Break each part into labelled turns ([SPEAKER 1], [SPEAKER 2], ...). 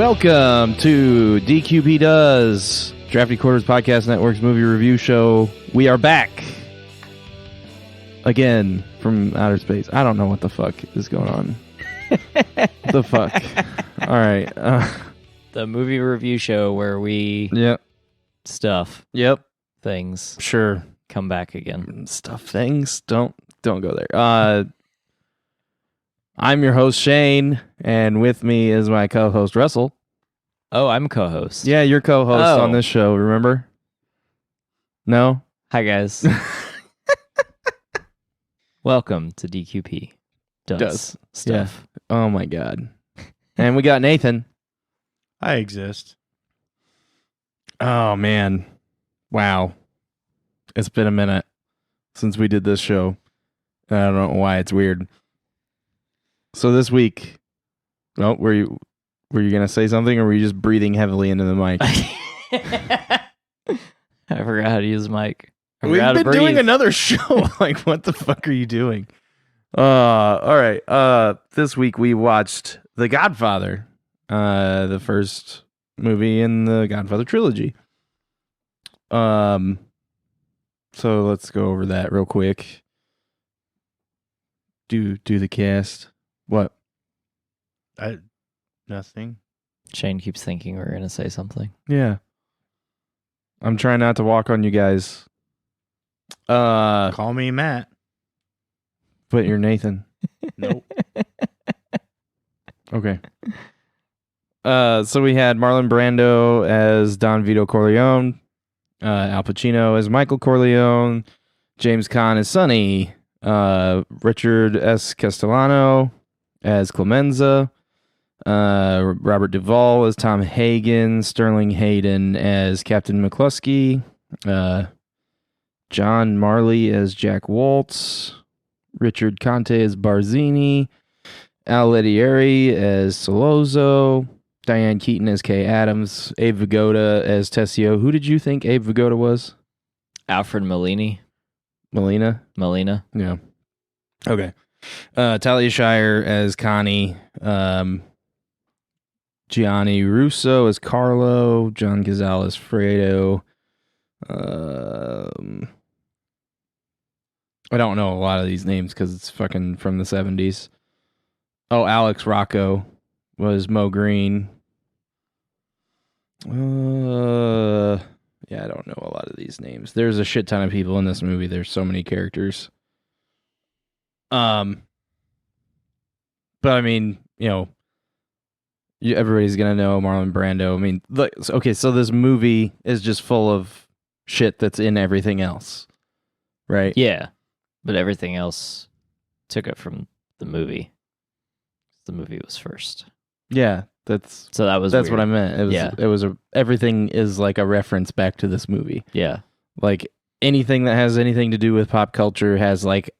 [SPEAKER 1] Welcome to DQP Does, Drafty Quarters Podcast Network's movie review show. We are back again from outer space. I don't know what the fuck is going on. The fuck. All right.
[SPEAKER 2] The movie review show where we stuff things.
[SPEAKER 1] Sure.
[SPEAKER 2] Come back again.
[SPEAKER 1] Stuff things. Don't go there. I'm your host, Shane, and with me is my co-host, Russell.
[SPEAKER 2] Oh, I'm co-host.
[SPEAKER 1] Yeah, you're co-host on this show, remember? No?
[SPEAKER 2] Hi, guys. Welcome to DQP Does stuff.
[SPEAKER 1] Yeah. Oh, my God. And we got Nathan.
[SPEAKER 3] I exist.
[SPEAKER 1] Oh, man. Wow. It's been a minute since we did this show. I don't know why it's weird. So this week, were you gonna say something, or were you just breathing heavily into the mic?
[SPEAKER 2] I forgot how to use the mic.
[SPEAKER 1] We've been doing another show. Like, what the fuck are you doing? All right. This week we watched The Godfather, the first movie in the Godfather Trilogy. So let's go over that real quick. Do the cast. What?
[SPEAKER 3] Nothing.
[SPEAKER 2] Shane keeps thinking we're going to say something.
[SPEAKER 1] Yeah. I'm trying not to walk on you guys.
[SPEAKER 3] Call me Matt.
[SPEAKER 1] But you're Nathan.
[SPEAKER 3] Nope.
[SPEAKER 1] Okay. So we had Marlon Brando as Don Vito Corleone, Al Pacino as Michael Corleone, James Caan as Sonny, Richard S. Castellano as Clemenza, Robert Duvall as Tom Hagen, Sterling Hayden as Captain McCluskey, John Marley as Jack Waltz, Richard Conte as Barzini, Al Lettieri as Solozzo, Diane Keaton as Kay Adams, Abe Vigoda as Tessio. Who did you think Abe Vigoda was?
[SPEAKER 2] Alfred Molina.
[SPEAKER 1] Yeah. Okay. Talia Shire as Connie. Gianni Russo as Carlo. John Cazale as Fredo. I don't know a lot of these names because it's fucking from the 70s. Oh, Alex Rocco was Mo Green. Yeah, I don't know a lot of these names. There's a shit ton of people in this movie. There's so many characters. But I mean, everybody's gonna know Marlon Brando. I mean, okay, so this movie is just full of shit that's in everything else, right?
[SPEAKER 2] Yeah, but everything else took it from the movie. The movie was first.
[SPEAKER 1] Yeah, that's
[SPEAKER 2] weird.
[SPEAKER 1] what I meant. Everything is like a reference back to this movie.
[SPEAKER 2] Yeah,
[SPEAKER 1] like anything that has anything to do with pop culture has like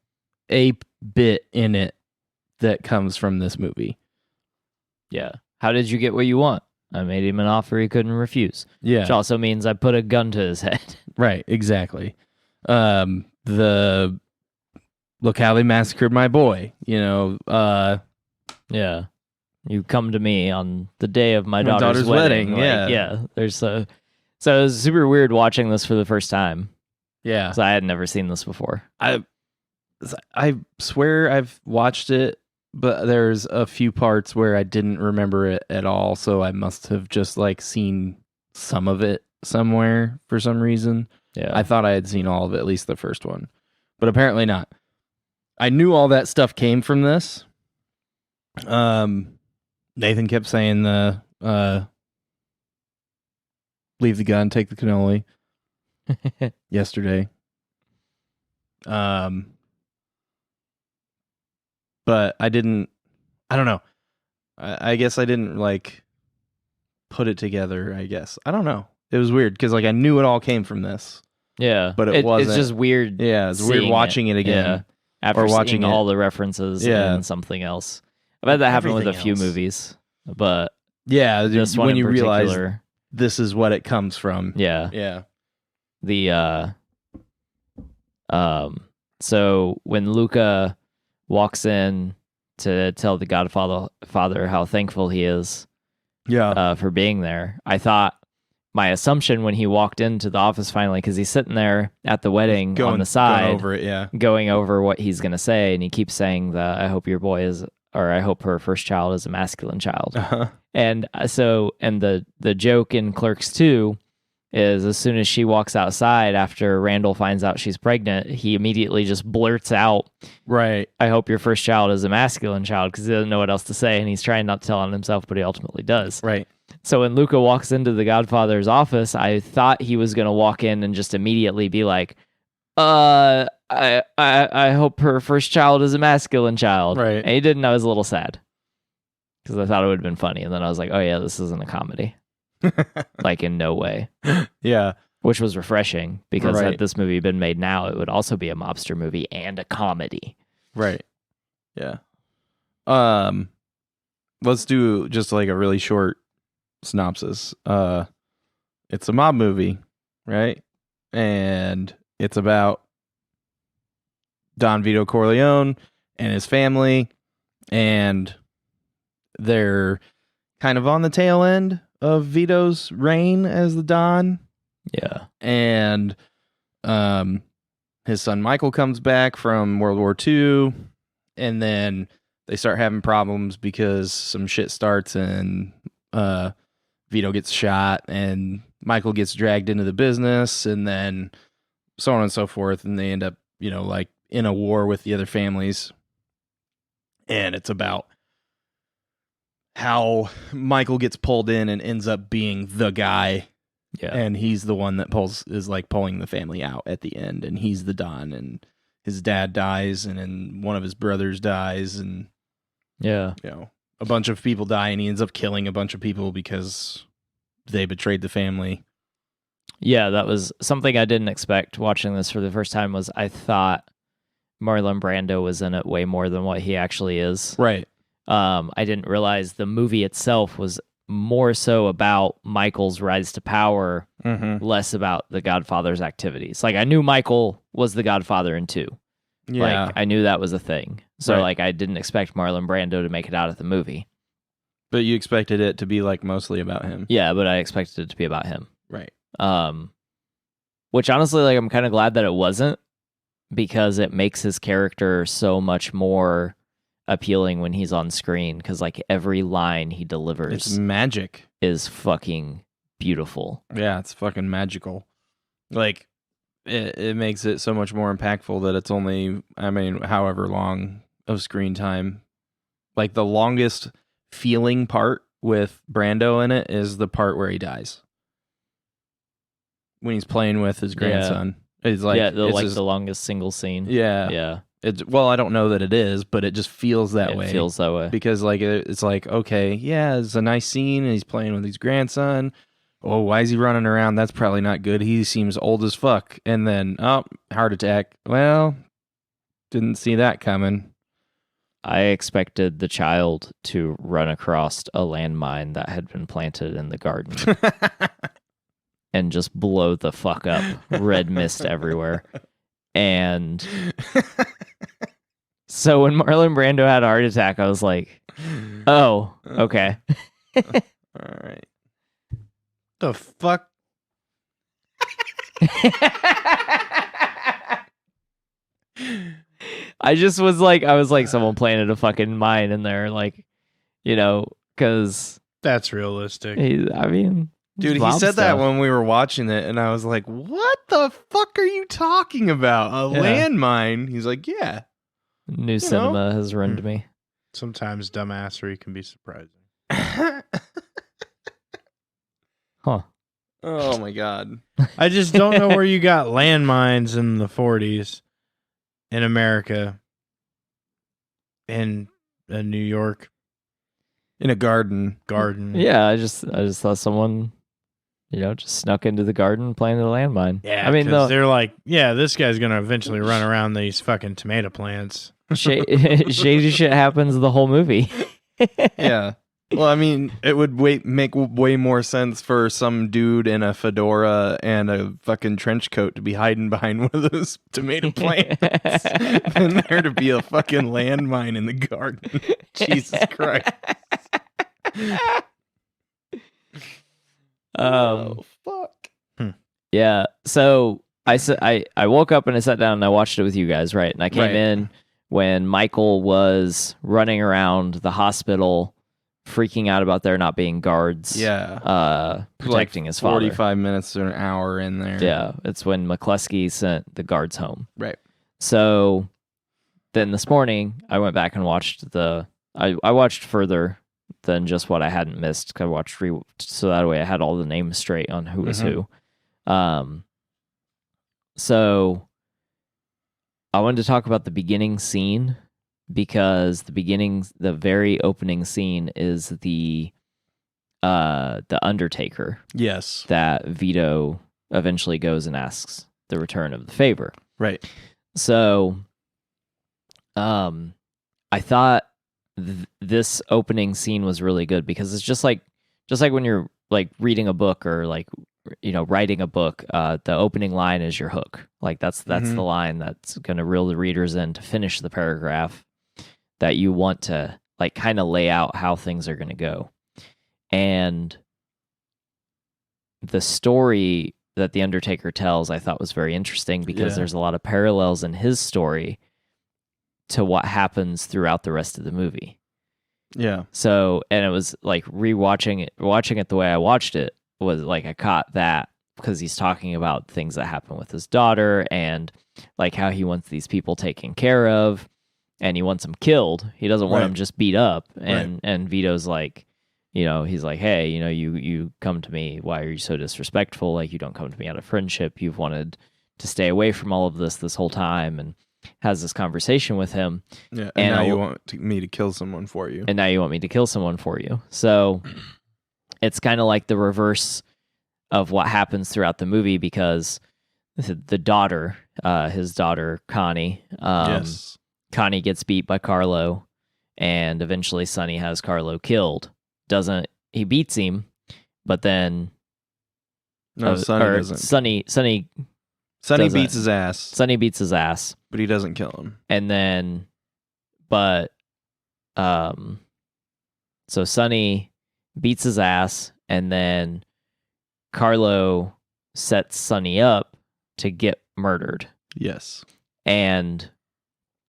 [SPEAKER 1] a bit in it that comes from this movie.
[SPEAKER 2] Yeah. How did you get what you want? I made him an offer he couldn't refuse. Yeah. Which also means I put a gun to his head.
[SPEAKER 1] Right, exactly. The look how they massacred my boy,
[SPEAKER 2] yeah. You come to me on the day of my daughter's wedding. Like, yeah. So it was super weird watching this for the first time.
[SPEAKER 1] Yeah.
[SPEAKER 2] So I had never seen this before.
[SPEAKER 1] I swear I've watched it, but there's a few parts where I didn't remember it at all, so I must have just like seen some of it somewhere for some reason.
[SPEAKER 2] Yeah.
[SPEAKER 1] I thought I had seen all of it, at least the first one, but apparently not. I knew all that stuff came from this. Nathan kept saying leave the gun, take the cannoli yesterday. But I don't know. I guess I didn't like put it together, I guess. I don't know. It was weird because like I knew it all came from this.
[SPEAKER 2] Yeah.
[SPEAKER 1] But it wasn't.
[SPEAKER 2] It's just weird.
[SPEAKER 1] Yeah, it's weird watching it again.
[SPEAKER 2] Yeah. After
[SPEAKER 1] or watching
[SPEAKER 2] seeing all the references in something else. I bet that happened with a few movies. But
[SPEAKER 1] yeah,
[SPEAKER 2] this one
[SPEAKER 1] when
[SPEAKER 2] in
[SPEAKER 1] you realize
[SPEAKER 2] particular,
[SPEAKER 1] this is what it comes from.
[SPEAKER 2] Yeah.
[SPEAKER 1] Yeah.
[SPEAKER 2] So when Luca walks in to tell the Godfather how thankful he is for being there. I thought my assumption when he walked into the office finally, because he's sitting there at the wedding on the side, going over what he's going to say, and he keeps saying that I hope your boy is, or I hope her first child is a masculine child. And so, and the joke in Clerks 2 is as soon as she walks outside after Randall finds out she's pregnant, he immediately just blurts out,
[SPEAKER 1] right,
[SPEAKER 2] I hope your first child is a masculine child, because he doesn't know what else to say, and he's trying not to tell on himself, but he ultimately does.
[SPEAKER 1] Right.
[SPEAKER 2] So when Luca walks into the Godfather's office, I thought he was going to walk in and just immediately be like, I hope her first child is a masculine child.
[SPEAKER 1] Right.
[SPEAKER 2] And he didn't. I was a little sad because I thought it would have been funny. And then I was like, oh yeah, this isn't a comedy. Like in no way.
[SPEAKER 1] Yeah.
[SPEAKER 2] Which was refreshing because had this movie been made now, it would also be a mobster movie and a comedy.
[SPEAKER 1] Right. Yeah. Let's do just like a really short synopsis. It's a mob movie, right? And it's about Don Vito Corleone and his family, and they're kind of on the tail end of Vito's reign as the Don.
[SPEAKER 2] Yeah.
[SPEAKER 1] And his son Michael comes back from World War II, and then they start having problems because some shit starts and Vito gets shot and Michael gets dragged into the business, and then so on and so forth, and they end up, like in a war with the other families. And it's about how Michael gets pulled in and ends up being the guy.
[SPEAKER 2] Yeah.
[SPEAKER 1] And he's the one that pulling the family out at the end, and he's the Don, and his dad dies, and then one of his brothers dies, and a bunch of people die, and he ends up killing a bunch of people because they betrayed the family.
[SPEAKER 2] Yeah, that was something I didn't expect watching this for the first time. Was I thought Marlon Brando was in it way more than what he actually is.
[SPEAKER 1] Right.
[SPEAKER 2] I didn't realize the movie itself was more so about Michael's rise to power, less about the Godfather's activities. Like, I knew Michael was the Godfather in 2.
[SPEAKER 1] Yeah.
[SPEAKER 2] Like, I knew that was a thing. So,
[SPEAKER 1] Right.
[SPEAKER 2] like, I didn't expect Marlon Brando to make it out of the movie.
[SPEAKER 1] But you expected it to be, like, mostly about him.
[SPEAKER 2] Yeah, but I expected it to be about him.
[SPEAKER 1] Right.
[SPEAKER 2] Which, honestly, like, I'm kind of glad that it wasn't, because it makes his character so much more appealing when he's on screen, because like every line he delivers,
[SPEAKER 1] it's magic,
[SPEAKER 2] is fucking beautiful.
[SPEAKER 1] Yeah, it's fucking magical. Like it makes it so much more impactful that it's only, however long of screen time. Like the longest feeling part with Brando in it is the part where he dies, when he's playing with his grandson. It's like,
[SPEAKER 2] the longest single scene.
[SPEAKER 1] Yeah. Well, I don't know that it is, but it just feels that way.
[SPEAKER 2] It feels that way.
[SPEAKER 1] Because like it's like, okay, yeah, it's a nice scene and he's playing with his grandson. Oh, why is he running around? That's probably not good. He seems old as fuck. And then, heart attack. Well, didn't see that coming.
[SPEAKER 2] I expected the child to run across a landmine that had been planted in the garden and just blow the fuck up. Red mist everywhere. And so when Marlon Brando had a heart attack, I was like, oh, okay.
[SPEAKER 1] All right.
[SPEAKER 3] The fuck?
[SPEAKER 2] I was like, someone planted a fucking mine in there, like, because
[SPEAKER 3] that's realistic.
[SPEAKER 1] Dude, he said that when we were watching it, and I was like, what the fuck are you talking about? A landmine? He's like, yeah.
[SPEAKER 2] New cinema has ruined me.
[SPEAKER 3] Sometimes dumbassery can be surprising.
[SPEAKER 2] Huh.
[SPEAKER 1] Oh, my God.
[SPEAKER 3] I just don't know where you got landmines in the 40s in America, in New York.
[SPEAKER 1] In a garden.
[SPEAKER 2] Yeah, I just thought someone... just snuck into the garden, planted a landmine.
[SPEAKER 3] Yeah, they're like, this guy's gonna eventually run around these fucking tomato plants.
[SPEAKER 2] Shady shit happens the whole movie.
[SPEAKER 1] Yeah. Well, it would make way more sense for some dude in a fedora and a fucking trench coat to be hiding behind one of those tomato plants than there to be a fucking landmine in the garden. Jesus Christ. Oh, fuck.
[SPEAKER 2] Yeah. So I woke up and I sat down and I watched it with you guys, right? And I came in when Michael was running around the hospital, freaking out about there not being guards.
[SPEAKER 1] Yeah.
[SPEAKER 2] Protecting his father.
[SPEAKER 1] 45 minutes to an hour in there.
[SPEAKER 2] Yeah. It's when McCluskey sent the guards home.
[SPEAKER 1] Right.
[SPEAKER 2] So then this morning I went back and watched I watched further than just what I hadn't missed. I watched so that way I had all the names straight on who was who. So I wanted to talk about the beginning scene because the very opening scene is the Undertaker.
[SPEAKER 1] Yes.
[SPEAKER 2] That Vito eventually goes and asks the return of the favor.
[SPEAKER 1] Right.
[SPEAKER 2] So, I thought this opening scene was really good because it's just like when you're like reading a book or like, you know, writing a book, the opening line is your hook. Like that's the line that's going to reel the readers in to finish the paragraph that you want to like kind of lay out how things are going to go. And the story that the Undertaker tells, I thought was very interesting because there's a lot of parallels in his story to what happens throughout the rest of the movie.
[SPEAKER 1] Yeah.
[SPEAKER 2] So, and it was like watching it the way I watched it was like I caught that because he's talking about things that happen with his daughter and like how he wants these people taken care of and he wants them killed. He doesn't want them just beat up. And Vito's like, you know, he's like, hey, you know, you come to me. Why are you so disrespectful? Like, you don't come to me out of friendship. You've wanted to stay away from all of this whole time, and has this conversation with him.
[SPEAKER 1] Yeah, and now you want me to kill someone for you.
[SPEAKER 2] And now you want me to kill someone for you. So it's kind of like the reverse of what happens throughout the movie because the daughter, his daughter, Connie, Connie gets beat by Carlo, and eventually Sonny has Carlo killed. He beats him, but then
[SPEAKER 1] Sonny doesn't.
[SPEAKER 2] Sonny
[SPEAKER 1] beats his ass.
[SPEAKER 2] Sonny beats his ass,
[SPEAKER 1] but he doesn't kill him.
[SPEAKER 2] And then, so Sonny beats his ass, and then Carlo sets Sonny up to get murdered.
[SPEAKER 1] Yes,
[SPEAKER 2] and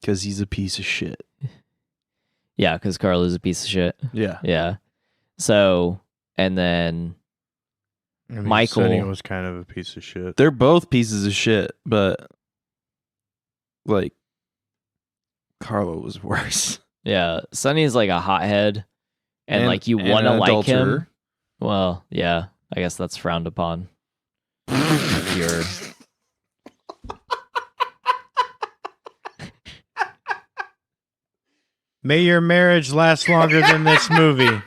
[SPEAKER 1] because he's a piece of shit.
[SPEAKER 2] Yeah, because Carlo's a piece of shit.
[SPEAKER 1] Yeah.
[SPEAKER 2] So, and then Michael...
[SPEAKER 3] Sonny was kind of a piece of shit.
[SPEAKER 1] They're both pieces of shit, but, like, Carlo was worse.
[SPEAKER 2] Yeah, Sonny's like a hothead, and like, you want to like him. Well, yeah, I guess that's frowned upon. You're...
[SPEAKER 3] May your marriage last longer than this movie.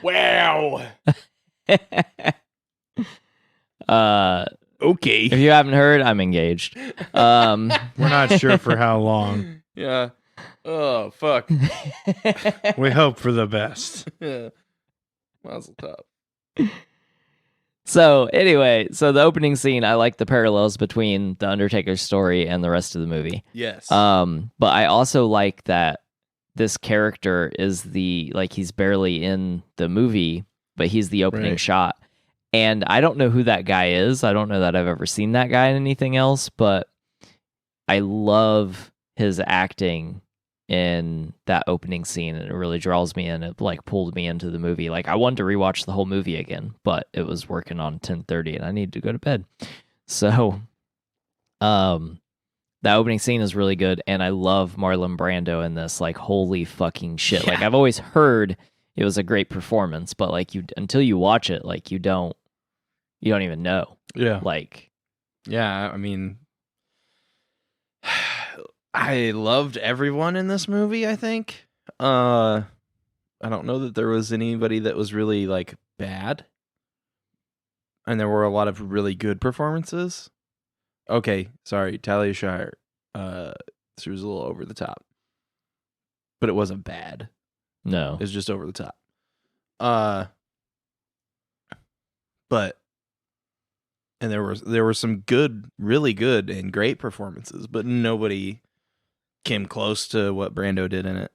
[SPEAKER 1] Wow. Okay.
[SPEAKER 2] If you haven't heard, I'm engaged.
[SPEAKER 3] We're not sure for how long.
[SPEAKER 1] Yeah. Oh, fuck.
[SPEAKER 3] We hope for the best.
[SPEAKER 1] Yeah. Mazel tov.
[SPEAKER 2] So anyway, the opening scene, I like the parallels between the Undertaker's story and the rest of the movie.
[SPEAKER 1] Yes.
[SPEAKER 2] But I also like that this character is he's barely in the movie, but he's the opening shot. And I don't know who that guy is. I don't know that I've ever seen that guy in anything else, but I love his acting in that opening scene, and it really draws me in. It like pulled me into the movie. Like I wanted to rewatch the whole movie again, but it was working on 10:30 and I needed to go to bed. So that opening scene is really good, and I love Marlon Brando in this. Like, holy fucking shit. Yeah. Like, I've always heard it was a great performance, but like until you watch it, like you don't even know.
[SPEAKER 1] Yeah.
[SPEAKER 2] Like,
[SPEAKER 1] yeah, I mean, I loved everyone in this movie, I think. I don't know that there was anybody that was really like bad. And there were a lot of really good performances. Okay, sorry, Talia Shire. She was a little over the top. But it wasn't bad.
[SPEAKER 2] No.
[SPEAKER 1] It was just over the top. But and there were some good, really good and great performances, but nobody came close to what Brando did in it.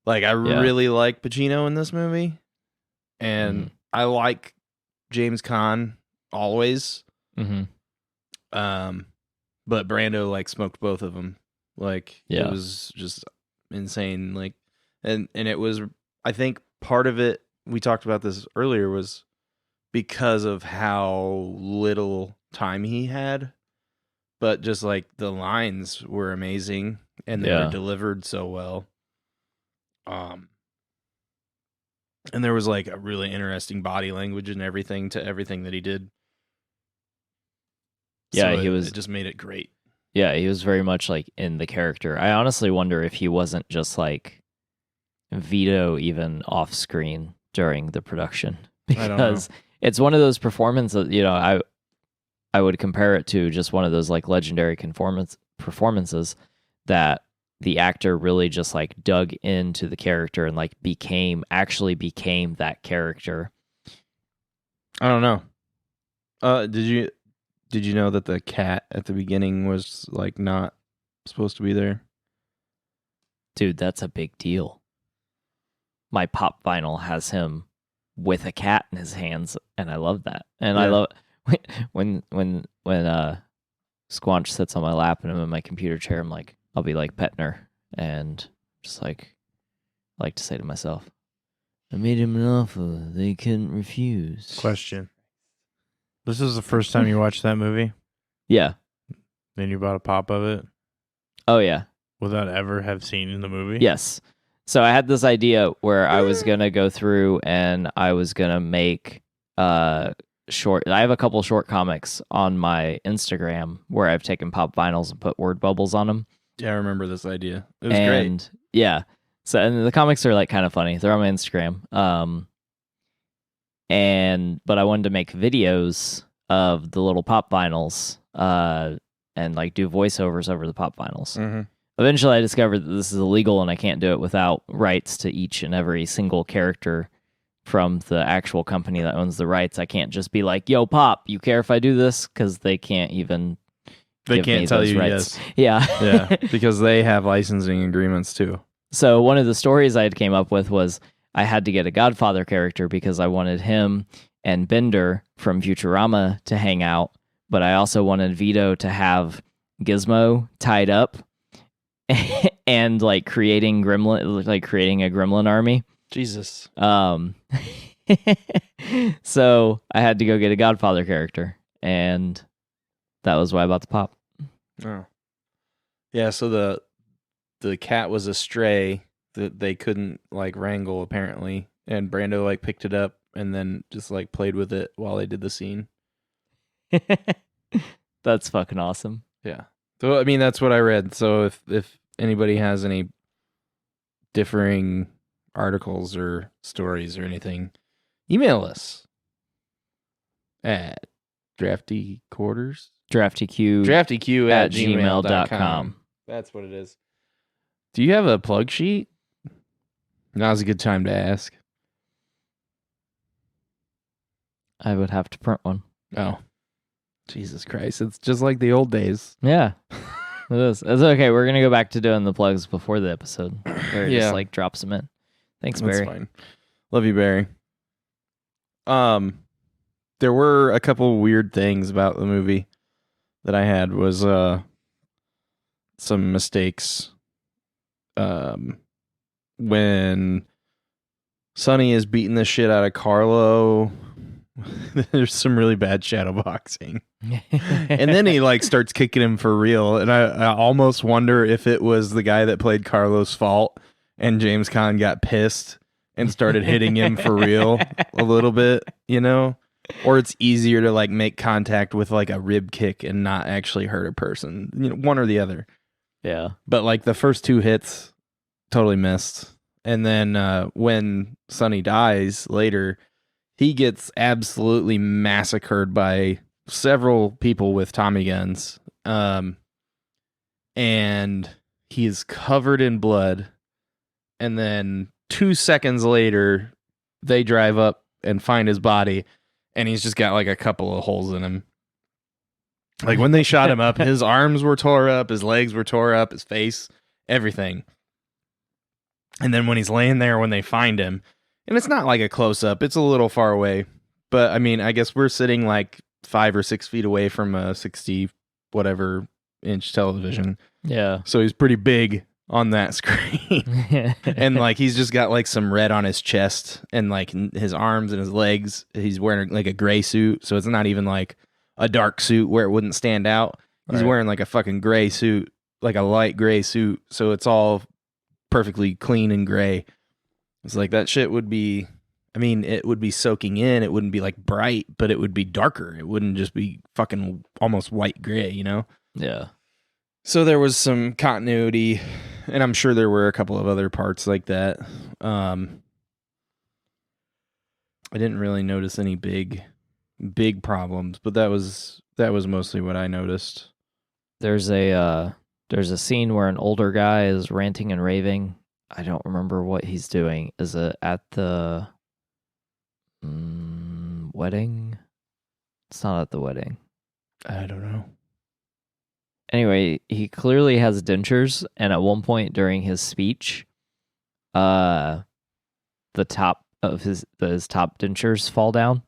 [SPEAKER 1] Like, I really like Pacino in this movie, and I like James Caan always. But Brando like smoked both of them. Like, it was just insane. Like, and it was, I think part of it, we talked about this earlier, was because of how little time he had, but just like the lines were amazing and they were delivered so well. And there was like a really interesting body language and everything to everything that he did.
[SPEAKER 2] Yeah,
[SPEAKER 1] so it just made it great.
[SPEAKER 2] Yeah, he was very much like in the character. I honestly wonder if he wasn't just like Vito even off screen during the production, because it's one of those performances, you know, I would compare it to just one of those like legendary performances that the actor really just like dug into the character and like actually became that character.
[SPEAKER 1] I don't know. Did you know that the cat at the beginning was like not supposed to be there?
[SPEAKER 2] Dude, that's a big deal. My pop vinyl has him with a cat in his hands, and I love that. And I love when Squanch sits on my lap and I'm in my computer chair, I'm like, I'll be like petting her and just like I like to say to myself, I made him an offer they couldn't refuse.
[SPEAKER 3] Question. This is the first time you watched that movie?
[SPEAKER 2] Yeah.
[SPEAKER 3] Then you bought a pop of it?
[SPEAKER 2] Oh, yeah.
[SPEAKER 3] Without ever have seen the movie?
[SPEAKER 2] Yes. So I had this idea where I was going to go through and I was going to make I have a couple short comics on my Instagram where I've taken pop vinyls and put word bubbles on them.
[SPEAKER 1] Yeah, I remember this idea. It was great.
[SPEAKER 2] Yeah. So, and the comics are like kind of funny. They're on my Instagram. But I wanted to make videos of the little pop vinyls and like do voiceovers over the pop vinyls.
[SPEAKER 1] Mm-hmm.
[SPEAKER 2] Eventually I discovered that this is illegal and I can't do it without rights to each and every single character from the actual company that owns the rights. I can't just be like, yo, Pop, you care if I do this? Because they can't even give me
[SPEAKER 1] tell
[SPEAKER 2] those
[SPEAKER 1] you
[SPEAKER 2] rights.
[SPEAKER 1] yes.
[SPEAKER 2] Yeah.
[SPEAKER 1] Yeah, because they have licensing agreements too.
[SPEAKER 2] So one of the stories I had came up with was I had to get a Godfather character because I wanted him and Bender from Futurama to hang out, but I also wanted Vito to have Gizmo tied up and like creating a gremlin army.
[SPEAKER 1] Jesus.
[SPEAKER 2] So I had to go get a Godfather character, and that was why I bought the pop.
[SPEAKER 1] Oh. Yeah, so the cat was a stray that they couldn't like wrangle apparently, and Brando like picked it up and then just like played with it while they did the scene.
[SPEAKER 2] That's fucking awesome.
[SPEAKER 1] Yeah. So I mean that's what I read. So if anybody has any differing articles or stories or anything, email us at Drafty Quarters.
[SPEAKER 2] DraftyQ
[SPEAKER 1] at gmail.com. That's what it is. Do you have a plug sheet? Now's a good time to ask.
[SPEAKER 2] I would have to print one.
[SPEAKER 1] Oh. Jesus Christ. It's just like the old days.
[SPEAKER 2] Yeah. It is. It's okay. We're going to go back to doing the plugs before the episode. Barry just like drops them in. Thanks, Barry.
[SPEAKER 1] That's fine. Love you, Barry. There were a couple weird things about the movie that I had was some mistakes. When Sonny is beating the shit out of Carlo, there's some really bad shadow boxing. And then he like starts kicking him for real. And I almost wonder if it was the guy that played Carlo's fault and James Caan got pissed and started hitting him for real a little bit, you know? Or it's easier to like make contact with like a rib kick and not actually hurt a person. You know, one or the other.
[SPEAKER 2] Yeah.
[SPEAKER 1] But like the first two hits totally missed. And then when Sonny dies later, he gets absolutely massacred by several people with Tommy guns. And he is covered in blood. And then 2 seconds later, they drive up and find his body. And he's just got like a couple of holes in him. Like when they shot him up, his arms were tore up, his legs were tore up, his face, everything. And then when he's laying there, when they find him, and it's not like a close-up, it's a little far away. But, I mean, I guess we're sitting like 5 or 6 feet away from a 60-whatever-inch television.
[SPEAKER 2] Yeah.
[SPEAKER 1] So he's pretty big on that screen. And, like, he's just got, like, some red on his chest and, like, his arms and his legs. He's wearing, like, a gray suit. So it's not even, like, a dark suit where it wouldn't stand out. He's wearing, like, a fucking gray suit, like a light gray suit. So it's all perfectly clean and gray. It's like that shit would be, I mean, it would be soaking in. It wouldn't be like bright, but it would be darker. It wouldn't just be fucking almost white gray, you know?
[SPEAKER 2] Yeah.
[SPEAKER 1] So there was some continuity, and I'm sure there were a couple of other parts like that. I didn't really notice any big problems, but that was mostly what I noticed.
[SPEAKER 2] There's a scene where an older guy is ranting and raving. I don't remember what he's doing. Is it at the wedding? It's not at the wedding.
[SPEAKER 1] I don't know.
[SPEAKER 2] Anyway, he clearly has dentures, and at one point during his speech, the top of his top dentures fall down.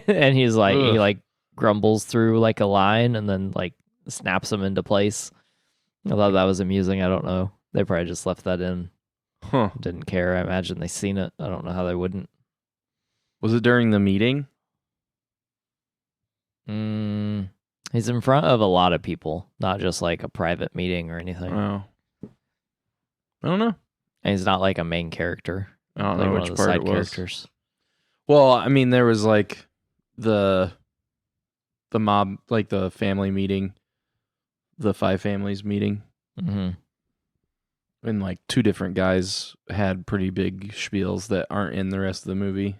[SPEAKER 2] And he's like, he like grumbles through like a line and then like snaps them into place. I thought that was amusing. I don't know. They probably just left that in.
[SPEAKER 1] Huh.
[SPEAKER 2] Didn't care. I imagine they seen it. I don't know how they wouldn't.
[SPEAKER 1] Was it during the meeting?
[SPEAKER 2] He's in front of a lot of people, not just like a private meeting or anything.
[SPEAKER 1] Oh. I don't know.
[SPEAKER 2] And he's not like a main character.
[SPEAKER 1] I don't
[SPEAKER 2] like
[SPEAKER 1] know
[SPEAKER 2] one
[SPEAKER 1] which
[SPEAKER 2] of the
[SPEAKER 1] part
[SPEAKER 2] side
[SPEAKER 1] it was.
[SPEAKER 2] characters.
[SPEAKER 1] Well, I mean, there was like the mob, like the family meeting, the 5 families meeting.
[SPEAKER 2] Mm-hmm.
[SPEAKER 1] And like 2 different guys had pretty big spiels that aren't in the rest of the movie.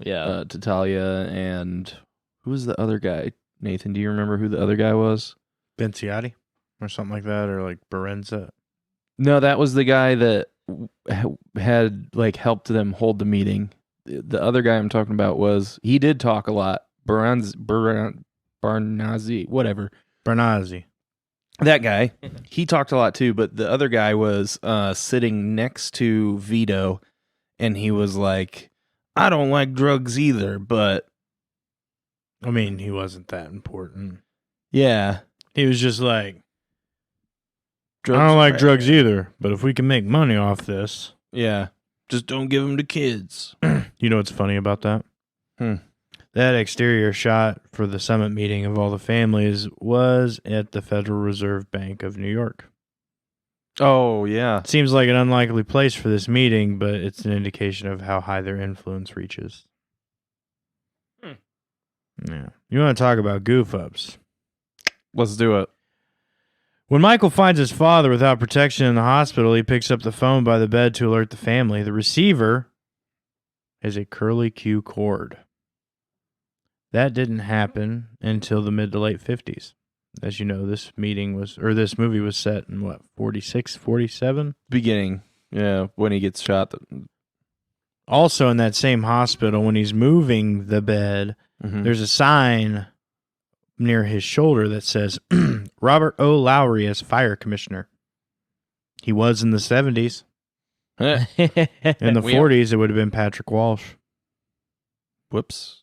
[SPEAKER 2] Yeah.
[SPEAKER 1] Talia and who was the other guy? Nathan, do you remember who the other guy was?
[SPEAKER 3] Vinciati or something like that, or like Berenza.
[SPEAKER 1] No, that was the guy that had like helped them hold the meeting. The other guy I'm talking about he did talk a lot. Barnazzi, whatever.
[SPEAKER 3] Bernazzi.
[SPEAKER 1] That guy, he talked a lot too, but the other guy was sitting next to Vito, and he was like, I don't like drugs either, but...
[SPEAKER 3] I mean, he wasn't that important.
[SPEAKER 1] Yeah.
[SPEAKER 3] He was just like, I don't like drugs either, but if we can make money off this...
[SPEAKER 1] Yeah. Just don't give them to kids.
[SPEAKER 3] You know what's funny about that? That exterior shot for the summit meeting of all the families was at the Federal Reserve Bank of New York.
[SPEAKER 1] Oh, yeah.
[SPEAKER 3] Seems like an unlikely place for this meeting, but it's an indication of how high their influence reaches. Yeah. You want to talk about goof-ups?
[SPEAKER 1] Let's do it.
[SPEAKER 3] When Michael finds his father without protection in the hospital, he picks up the phone by the bed to alert the family. The receiver is a curly Q cord. That didn't happen until the mid to late 50s. As you know, this movie was set in what, 46, 47?
[SPEAKER 1] Beginning. Yeah, when he gets shot.
[SPEAKER 3] Also in that same hospital, when he's moving the bed, there's a sign near his shoulder that says, Robert O. Lowry as fire commissioner. He was in the 70s. In the 40s, it would have been Patrick Walsh.
[SPEAKER 1] Whoops.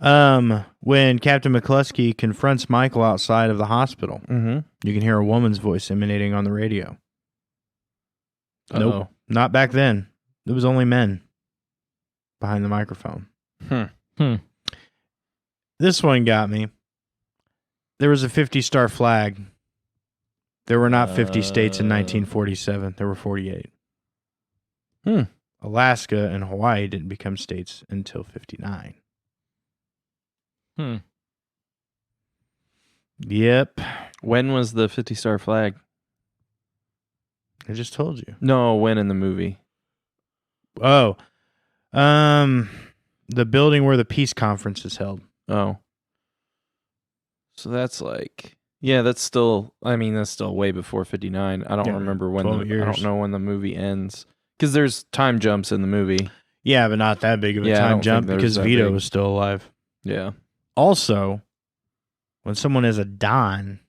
[SPEAKER 3] When Captain McCluskey confronts Michael outside of the hospital, you can hear a woman's voice emanating on the radio. Nope, not back then. It was only men behind the microphone. This one got me. There was a 50-star flag. There were not 50 states in 1947. There were 48. Alaska and Hawaii didn't become states until 59. Yep.
[SPEAKER 1] When was the 50-star flag?
[SPEAKER 3] I just told you.
[SPEAKER 1] No, when in the movie?
[SPEAKER 3] Oh. The building where the peace conference is held.
[SPEAKER 1] Oh. So that's like, yeah, that's still way before 59. I don't remember when I don't know when the movie ends. Because there's time jumps in the movie.
[SPEAKER 3] Yeah, but not that big of a time jump because Vito was still alive.
[SPEAKER 1] Yeah.
[SPEAKER 3] Also, when someone is a Don,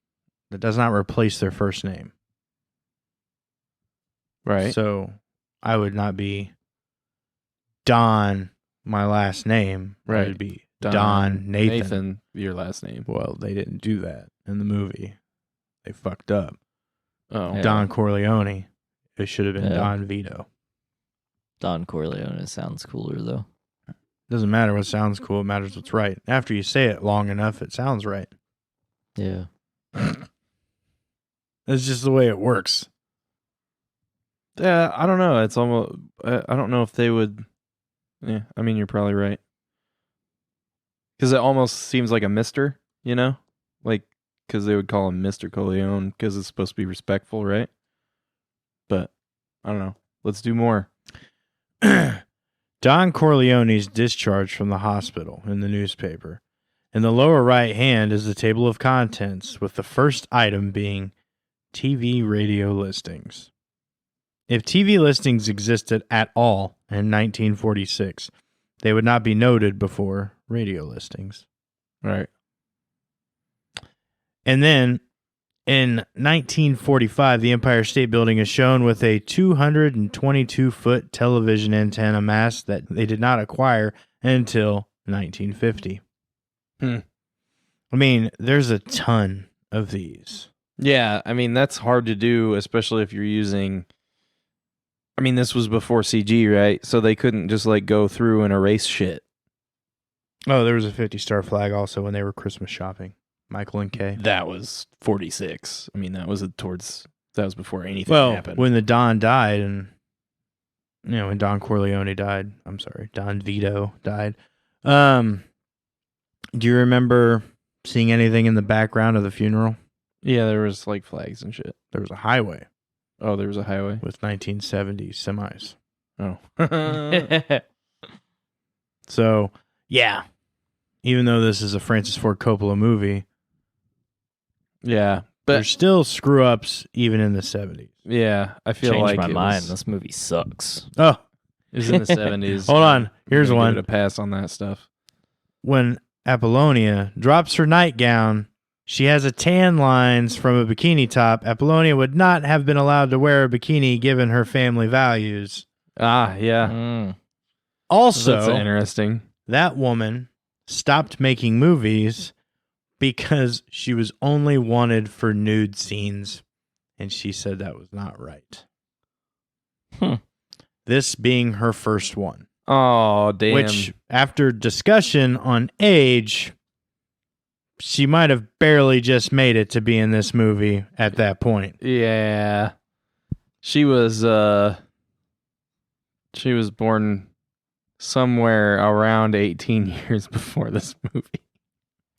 [SPEAKER 3] that does not replace their first name.
[SPEAKER 1] Right.
[SPEAKER 3] So I would not be Don, my last name.
[SPEAKER 1] Right.
[SPEAKER 3] I would be Don Nathan.
[SPEAKER 1] Your last name.
[SPEAKER 3] Well, they didn't do that in the movie. They fucked up.
[SPEAKER 1] Oh.
[SPEAKER 3] Don Corleone. It should have been Don Vito.
[SPEAKER 2] Don Corleone sounds cooler, though.
[SPEAKER 3] Doesn't matter what sounds cool. It matters what's right. After you say it long enough, it sounds right.
[SPEAKER 2] Yeah.
[SPEAKER 3] That's just the way it works.
[SPEAKER 1] Yeah, I don't know. It's almost. I don't know if they would. Yeah, I mean, you're probably right. Because it almost seems like a Mister, you know, like because they would call him Mr. Corleone because it's supposed to be respectful, right? But I don't know. Let's do more.
[SPEAKER 3] Don Corleone's discharged from the hospital in the newspaper. In the lower right hand is the table of contents, with the first item being TV radio listings. If TV listings existed at all in 1946, they would not be noted before radio listings.
[SPEAKER 1] Right.
[SPEAKER 3] And then in 1945, the Empire State Building is shown with a 222-foot television antenna mast that they did not acquire until 1950. I mean, there's a ton of these.
[SPEAKER 1] Yeah, I mean, that's hard to do, especially if you're using... I mean, this was before CG, right? So they couldn't just, like, go through and erase shit.
[SPEAKER 3] Oh, there was a 50-star flag also when they were Christmas shopping. Michael and Kay.
[SPEAKER 1] That was 46. I mean, that was before anything happened.
[SPEAKER 3] When the Don died and, when Don Corleone died, I'm sorry, Don Vito died. Do you remember seeing anything in the background of the funeral?
[SPEAKER 1] Yeah, there was like flags and shit.
[SPEAKER 3] There was a highway.
[SPEAKER 1] Oh, there was a highway?
[SPEAKER 3] With 1970 semis.
[SPEAKER 1] Oh.
[SPEAKER 3] So, yeah. Even though this is a Francis Ford Coppola movie.
[SPEAKER 1] Yeah. But
[SPEAKER 3] there's still screw-ups even in the 70s.
[SPEAKER 1] Yeah, I feel
[SPEAKER 2] Changed
[SPEAKER 1] like
[SPEAKER 2] my mind. This movie sucks.
[SPEAKER 3] Oh.
[SPEAKER 1] It was in the 70s.
[SPEAKER 3] Hold on. Here's one.
[SPEAKER 1] Give it a pass on that stuff.
[SPEAKER 3] When Apollonia drops her nightgown, she has a tan lines from a bikini top. Apollonia would not have been allowed to wear a bikini given her family values.
[SPEAKER 1] Ah, yeah.
[SPEAKER 3] Also,
[SPEAKER 1] that's interesting.
[SPEAKER 3] That woman stopped making movies because she was only wanted for nude scenes, and she said that was not right. This being her first one.
[SPEAKER 1] Oh, damn.
[SPEAKER 3] Which, after discussion on age, she might have barely just made it to be in this movie at that point.
[SPEAKER 1] Yeah. She was born somewhere around 18 years before this movie.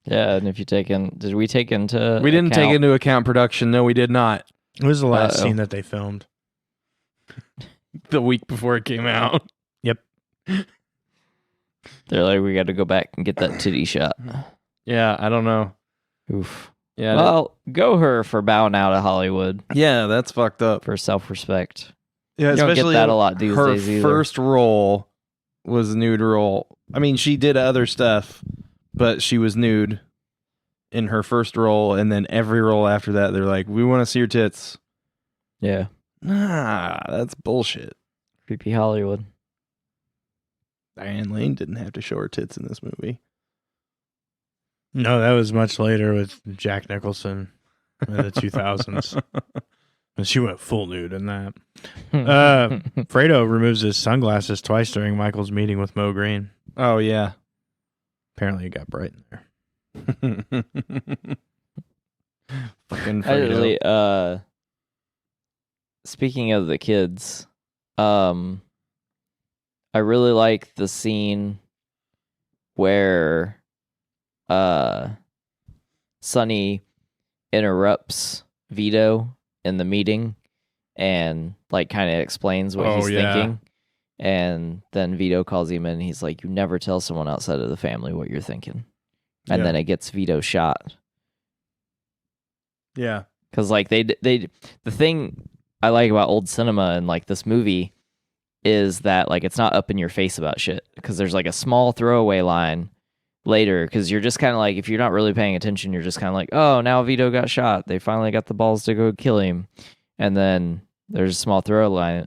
[SPEAKER 2] Yeah, and if you did we take into
[SPEAKER 1] We didn't take into account production. No, we did not.
[SPEAKER 3] It was the last scene that they filmed.
[SPEAKER 1] The week before it came out.
[SPEAKER 3] Yep.
[SPEAKER 2] They're like, we got to go back and get that titty shot.
[SPEAKER 1] Yeah, I don't know.
[SPEAKER 2] Oof.
[SPEAKER 1] Yeah.
[SPEAKER 2] Well, go her for bowing out of Hollywood.
[SPEAKER 1] Yeah, that's fucked up.
[SPEAKER 2] For self-respect.
[SPEAKER 1] Yeah,
[SPEAKER 2] you don't get that a lot these days
[SPEAKER 1] her
[SPEAKER 2] either.
[SPEAKER 1] first role was nude role. I mean, she did other stuff, but she was nude in her first role, and then every role after that, they're like, we want to see your tits.
[SPEAKER 2] Yeah.
[SPEAKER 1] Nah, that's bullshit.
[SPEAKER 2] Creepy Hollywood.
[SPEAKER 1] Diane Lane didn't have to show her tits in this movie.
[SPEAKER 3] No, that was much later with Jack Nicholson in the 2000s. And she went full nude in that. Fredo removes his sunglasses twice during Michael's meeting with Mo Green.
[SPEAKER 1] Oh, yeah.
[SPEAKER 3] Apparently it got bright in there.
[SPEAKER 1] Fucking Fredo.
[SPEAKER 2] Speaking of the kids, I really like the scene where Sonny interrupts Vito in the meeting and like kind of explains what he's thinking. And then Vito calls him in and he's like, you never tell someone outside of the family what you're thinking. And then it gets Vito shot.
[SPEAKER 1] Yeah.
[SPEAKER 2] Because like the thing I like about old cinema and like this movie is that like it's not up in your face about shit, because there's like a small throwaway line later, because you're just kind of like, if you're not really paying attention, you're just kind of like, oh, now Vito got shot, they finally got the balls to go kill him. And then there's a small throwaway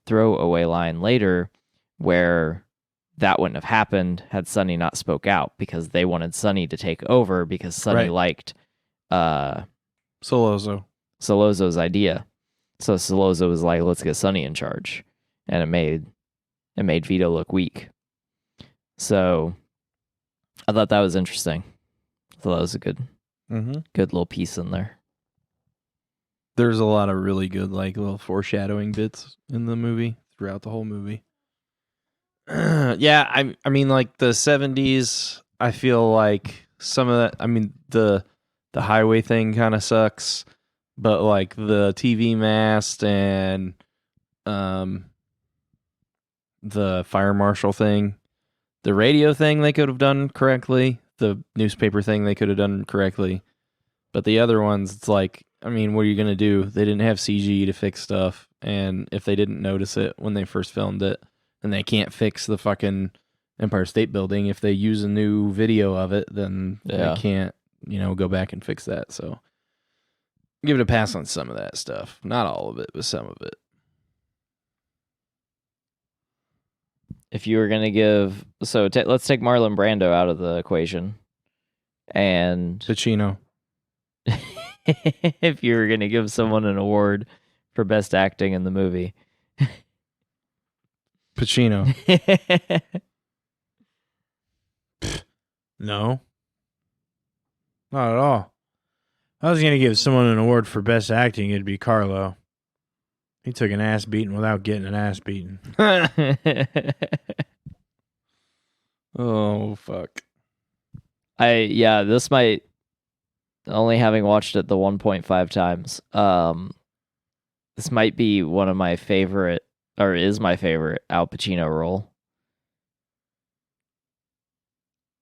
[SPEAKER 2] throwaway line later where that wouldn't have happened had Sonny not spoke out, because they wanted Sonny to take over because Sonny liked Solozzo's idea. So Solozzo was like, let's get Sonny in charge. And it made Vito look weak. So I thought that was interesting. I thought that was a good little piece in there.
[SPEAKER 1] There's a lot of really good like little foreshadowing bits in the movie throughout the whole movie. Yeah, I mean, like the 70s, I feel like some of that, I mean, the highway thing kind of sucks, but like the TV mast and the fire marshal thing, the radio thing they could have done correctly, the newspaper thing they could have done correctly, but the other ones, it's like, I mean, what are you going to do? They didn't have CG to fix stuff, and if they didn't notice it when they first filmed it, and they can't fix the fucking Empire State Building. If they use a new video of it, then they can't, go back and fix that. So give it a pass on some of that stuff. Not all of it, but some of it.
[SPEAKER 2] If you were going to give... So let's take Marlon Brando out of the equation. And...
[SPEAKER 1] Pacino.
[SPEAKER 2] If you were going to give someone an award for best acting in the movie...
[SPEAKER 1] Pacino.
[SPEAKER 3] No. Not at all. I was going to give someone an award for best acting, it'd be Carlo. He took an ass beating without getting an ass beaten.
[SPEAKER 1] Oh, fuck.
[SPEAKER 2] This might, only having watched it the 1.5 times, this might be one of my favorite, or is my favorite Al Pacino role.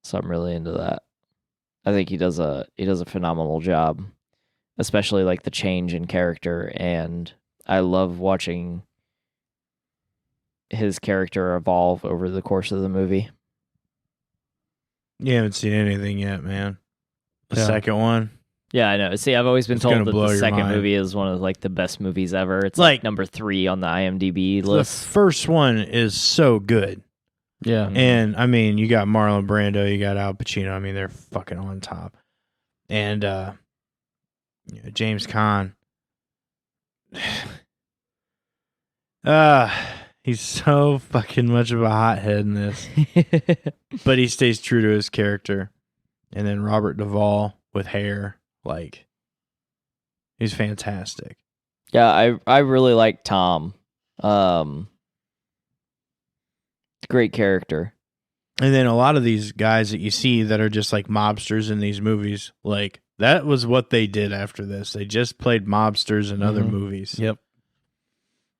[SPEAKER 2] So I'm really into that. I think he does a phenomenal job, especially like the change in character, and I love watching his character evolve over the course of the movie.
[SPEAKER 3] You haven't seen anything yet, man. The second one.
[SPEAKER 2] Yeah, I know. See, I've always been told that the second movie is one of like the best movies ever. It's like number 3 on the IMDb list.
[SPEAKER 3] The first one is so good.
[SPEAKER 1] Yeah.
[SPEAKER 3] And I mean, you got Marlon Brando, you got Al Pacino. I mean, they're fucking on top. And James Caan. He's so fucking much of a hothead in this. But he stays true to his character. And then Robert Duvall with hair. Like, he's fantastic.
[SPEAKER 2] Yeah, I really like Tom. Great character.
[SPEAKER 3] And then a lot of these guys that you see that are just like mobsters in these movies, like that was what they did after this. They just played mobsters in other movies.
[SPEAKER 1] Yep.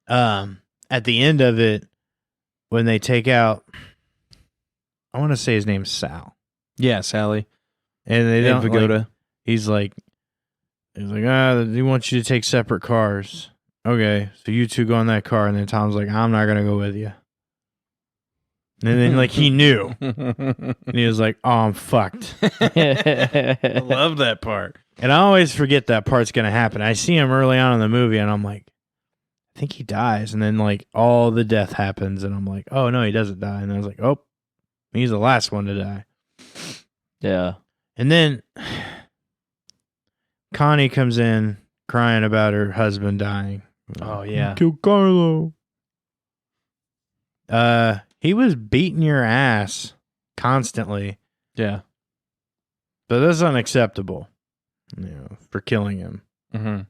[SPEAKER 3] At the end of it, when they take out, I want to say his name's Sal.
[SPEAKER 1] Yeah, Sally.
[SPEAKER 3] And they don't
[SPEAKER 1] Pagoda.
[SPEAKER 3] Like, he's like, he wants you to take separate cars. Okay, so you two go in that car, and then Tom's like, I'm not gonna go with you. And then like he knew, and he was like, "Oh, I'm fucked."
[SPEAKER 1] I love that part,
[SPEAKER 3] and I always forget that part's gonna happen. I see him early on in the movie, and I'm like, I think he dies, and then like all the death happens, and I'm like, oh no, he doesn't die, and I was like, oh, he's the last one to die.
[SPEAKER 2] Yeah,
[SPEAKER 3] and then Connie comes in crying about her husband dying.
[SPEAKER 1] Oh yeah,
[SPEAKER 3] kill Carlo. He was beating your ass constantly.
[SPEAKER 1] Yeah,
[SPEAKER 3] but that's unacceptable. For killing him.
[SPEAKER 1] Mm-hmm.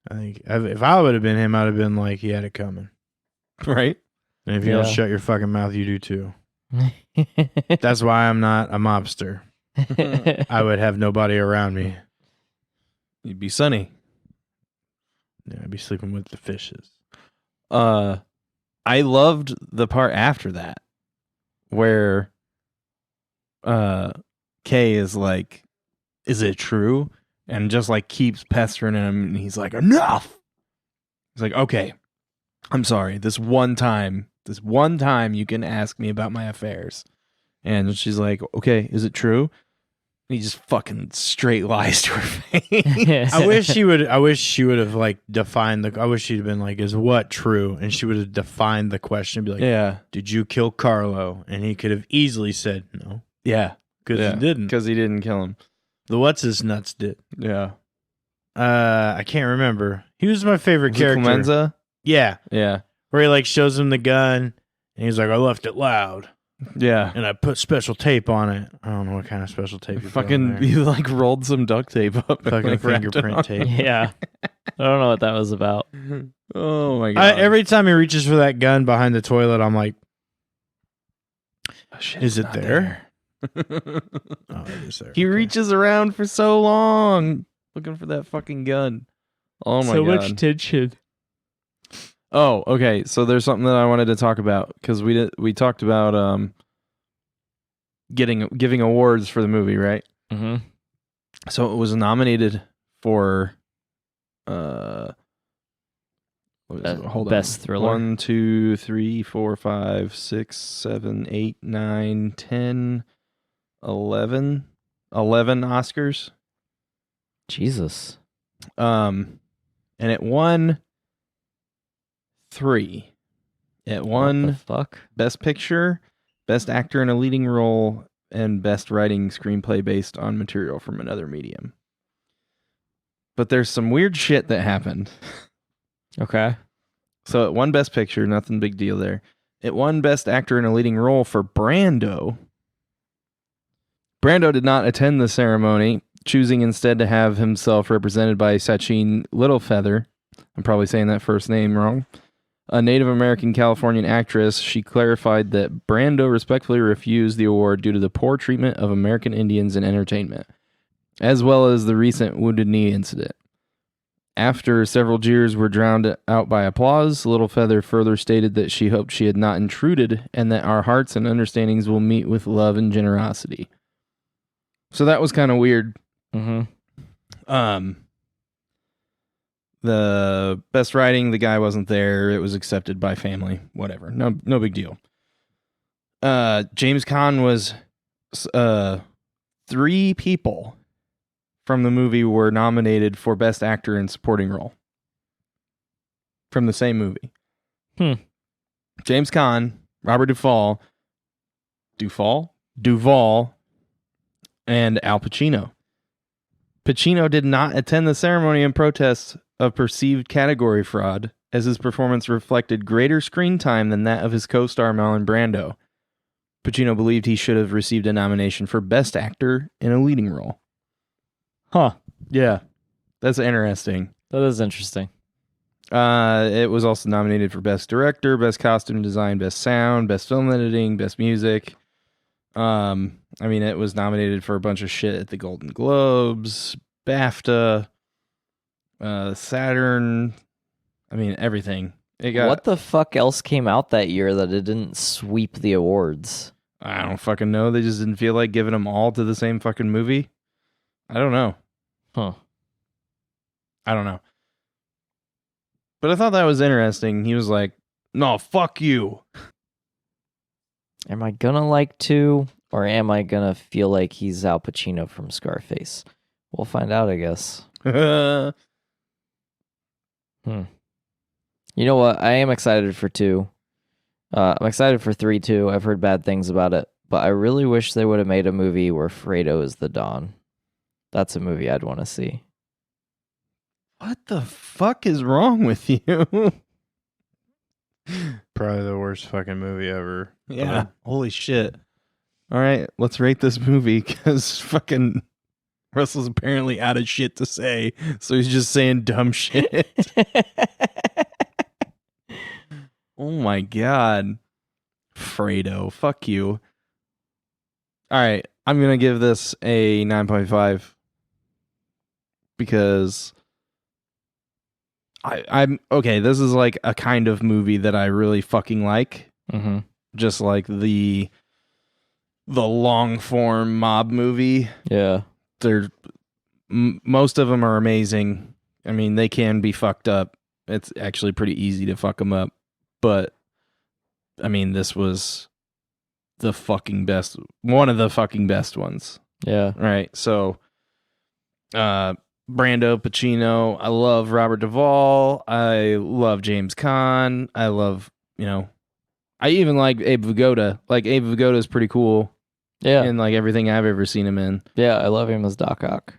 [SPEAKER 3] I think if I would have been him, I'd have been like, he had it coming.
[SPEAKER 1] Right?
[SPEAKER 3] And if you don't shut your fucking mouth, you do too. That's why I'm not a mobster. I would have nobody around me.
[SPEAKER 1] You'd be Sonny.
[SPEAKER 3] Yeah, I'd be sleeping with the fishes.
[SPEAKER 1] I loved the part after that where Kay is like, is it true? And just like keeps pestering him, and he's like, enough. He's like, okay, I'm sorry. This one time you can ask me about my affairs. And she's like, okay, is it true? He just fucking straight lies to her face.
[SPEAKER 3] I wish she would have like defined the. I wish she'd been like, "Is what true?" And she would have defined the question. Be like,
[SPEAKER 1] "Yeah,
[SPEAKER 3] did you kill Carlo?" And he could have easily said no.
[SPEAKER 1] Yeah,
[SPEAKER 3] because he didn't.
[SPEAKER 1] Because he didn't kill him.
[SPEAKER 3] The what's his nuts did.
[SPEAKER 1] Yeah.
[SPEAKER 3] I can't remember. He was my favorite character.
[SPEAKER 1] Clemenza?
[SPEAKER 3] Yeah.
[SPEAKER 1] Yeah.
[SPEAKER 3] Where he like shows him the gun and he's like, I left it loud.
[SPEAKER 1] Yeah.
[SPEAKER 3] And I put special tape on it. I don't know what kind of special tape you
[SPEAKER 1] fucking you like rolled some duct tape up.
[SPEAKER 3] Fucking
[SPEAKER 1] like
[SPEAKER 3] fingerprint tape.
[SPEAKER 2] Yeah. I don't know what that was about.
[SPEAKER 1] Oh my god.
[SPEAKER 3] Every time he reaches for that gun behind the toilet, I'm like,
[SPEAKER 1] oh, shit,
[SPEAKER 3] is it there?
[SPEAKER 1] Oh, it is there. He reaches around for so long looking for that fucking gun. Oh my god.
[SPEAKER 2] So much tension.
[SPEAKER 1] Oh, okay. So there's something that I wanted to talk about because we talked about giving awards for the movie, right?
[SPEAKER 2] Mm-hmm.
[SPEAKER 1] So it was nominated for
[SPEAKER 2] best thriller.
[SPEAKER 1] 1, 2, 3, 4, 5, 6, 7, 8, 9, 10, 11 Oscars.
[SPEAKER 2] Jesus.
[SPEAKER 1] And it won 3. It won
[SPEAKER 2] what the fuck?
[SPEAKER 1] Best Picture, Best Actor in a Leading Role, and Best Writing Screenplay based on material from another medium. But there's some weird shit that happened.
[SPEAKER 2] Okay.
[SPEAKER 1] So it won Best Picture, nothing big deal there. It won Best Actor in a Leading Role for Brando. Brando did not attend the ceremony, choosing instead to have himself represented by Sachin Littlefeather. I'm probably saying that first name wrong. A Native American Californian actress. She clarified that Brando respectfully refused the award due to the poor treatment of American Indians in entertainment, as well as the recent Wounded Knee incident. After several jeers were drowned out by applause, Littlefeather further stated that she hoped she had not intruded and that our hearts and understandings will meet with love and generosity. So that was kind of weird.
[SPEAKER 2] Mm-hmm.
[SPEAKER 1] The best writing, the guy wasn't there. It was accepted by family. Whatever. No big deal. James Caan was 3 people from the movie were nominated for Best Actor in Supporting Role. From the same movie. James Caan, Robert Duvall, and Al Pacino. Pacino did not attend the ceremony in protest of perceived category fraud, as his performance reflected greater screen time than that of his co-star Marlon Brando. Pacino believed he should have received a nomination for Best Actor in a Leading Role.
[SPEAKER 2] Huh.
[SPEAKER 1] Yeah. That's interesting.
[SPEAKER 2] That is interesting.
[SPEAKER 1] It was also nominated for Best Director, Best Costume Design, Best Sound, Best Film Editing, Best Music. I mean, it was nominated for a bunch of shit at the Golden Globes, BAFTA, Saturn. I mean, everything.
[SPEAKER 2] What the fuck else came out that year that it didn't sweep the awards?
[SPEAKER 1] I don't fucking know. They just didn't feel like giving them all to the same fucking movie. I don't know.
[SPEAKER 2] Huh.
[SPEAKER 1] I don't know. But I thought that was interesting. He was like, no, fuck you.
[SPEAKER 2] Am I gonna like to, or am I gonna feel like he's Al Pacino from Scarface? We'll find out, I guess. You know what? I am excited for 2. I'm excited for 3 too. I've heard bad things about it, but I really wish they would have made a movie where Fredo is the Don. That's a movie I'd want to see.
[SPEAKER 1] What the fuck is wrong with you?
[SPEAKER 3] Probably the worst fucking movie ever.
[SPEAKER 1] Yeah. Holy shit. All right, let's rate this movie because fucking Russell's apparently out of shit to say, so he's just saying dumb shit. Oh my god. Fredo, fuck you. All right, I'm going to give this a 9.5 because I'm okay. This is like a kind of movie that I really fucking like.
[SPEAKER 2] Mm-hmm.
[SPEAKER 1] Just like the long form mob movie.
[SPEAKER 2] Yeah.
[SPEAKER 1] Most of them are amazing. I mean, they can be fucked up. It's actually pretty easy to fuck them up. But I mean, this was the fucking best. One of the fucking best ones.
[SPEAKER 2] Yeah.
[SPEAKER 1] Right. So, Brando, Pacino. I love Robert Duvall. I love James Caan. I love, I even like Abe Vigoda. Like, Abe Vigoda is pretty cool.
[SPEAKER 2] Yeah.
[SPEAKER 1] In like everything I've ever seen him in.
[SPEAKER 2] Yeah, I love him as Doc Ock.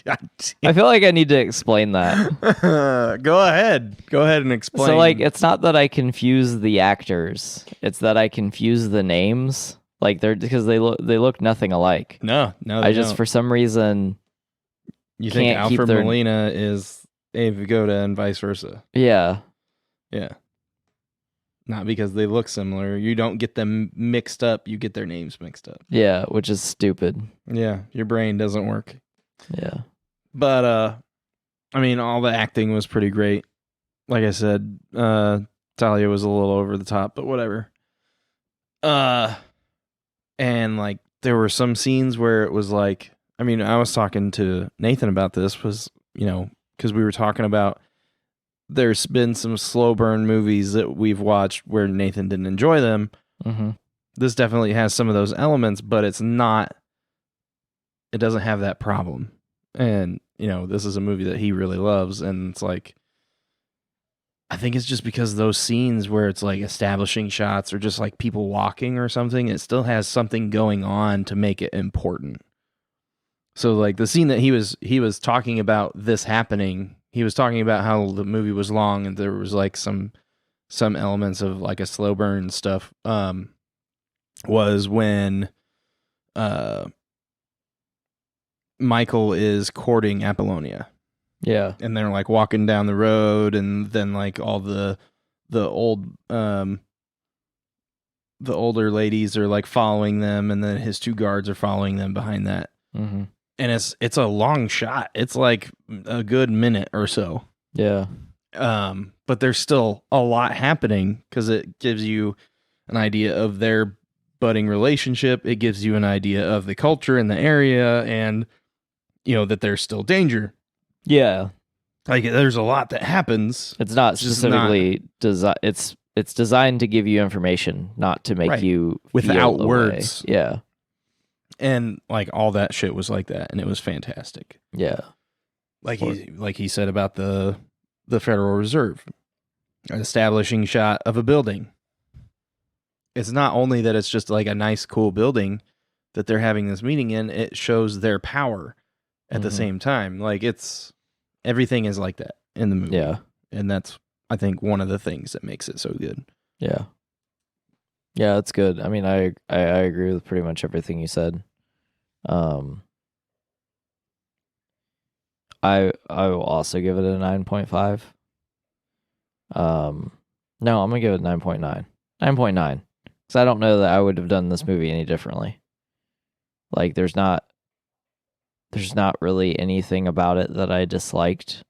[SPEAKER 1] God
[SPEAKER 2] I feel like I need to explain that.
[SPEAKER 1] Go ahead and explain.
[SPEAKER 2] So, like, it's not that I confuse the actors; it's that I confuse the names. Like, because they look nothing alike.
[SPEAKER 1] No,
[SPEAKER 2] I just for some reason
[SPEAKER 1] you think Alfred Molina is Abe Vigoda and vice versa.
[SPEAKER 2] Yeah.
[SPEAKER 1] Not because they look similar. You don't get them mixed up. You get their names mixed up.
[SPEAKER 2] Yeah, which is stupid.
[SPEAKER 1] Yeah, your brain doesn't work.
[SPEAKER 2] Yeah.
[SPEAKER 1] But, I mean, all the acting was pretty great. Like I said, Talia was a little over the top, but whatever. And, like, there were some scenes where it was like, I mean, I was talking to Nathan about this, because we were talking about there's been some slow burn movies that we've watched where Nathan didn't enjoy them.
[SPEAKER 2] Mm-hmm.
[SPEAKER 1] This definitely has some of those elements, but it doesn't have that problem. And, this is a movie that he really loves. And it's like, I think it's just because those scenes where it's like establishing shots or just like people walking or something, it still has something going on to make it important. So like the scene that he was talking about this happening, he was talking about how the movie was long and there was like some elements of like a slow burn stuff, was when Michael is courting Apollonia.
[SPEAKER 2] Yeah.
[SPEAKER 1] And they're like walking down the road, and then like all the old the older ladies are like following them, and then his two guards are following them behind that.
[SPEAKER 2] Mm-hmm.
[SPEAKER 1] And it's a long shot. It's like a good minute or so.
[SPEAKER 2] Yeah.
[SPEAKER 1] But there's still a lot happening because it gives you an idea of their budding relationship. It gives you an idea of the culture in the area, and that there's still danger.
[SPEAKER 2] Yeah.
[SPEAKER 1] Like there's a lot that happens.
[SPEAKER 2] It's not specifically designed. It's designed to give you information, not to make you
[SPEAKER 1] without words.
[SPEAKER 2] Yeah.
[SPEAKER 1] And like all that shit was like that, and it was fantastic.
[SPEAKER 2] Yeah.
[SPEAKER 1] Like he said about the Federal Reserve, an establishing shot of a building. It's not only that it's just like a nice, cool building that they're having this meeting in, it shows their power at the same time. Like everything is like that in the movie.
[SPEAKER 2] Yeah.
[SPEAKER 1] And that's, I think, one of the things that makes it so good.
[SPEAKER 2] Yeah. Yeah, it's good. I mean, I agree with pretty much everything you said. I will also give it a 9.5. No, I'm gonna give it 9.9. 9.9. Because I don't know that I would have done this movie any differently. Like, there's not really anything about it that I disliked.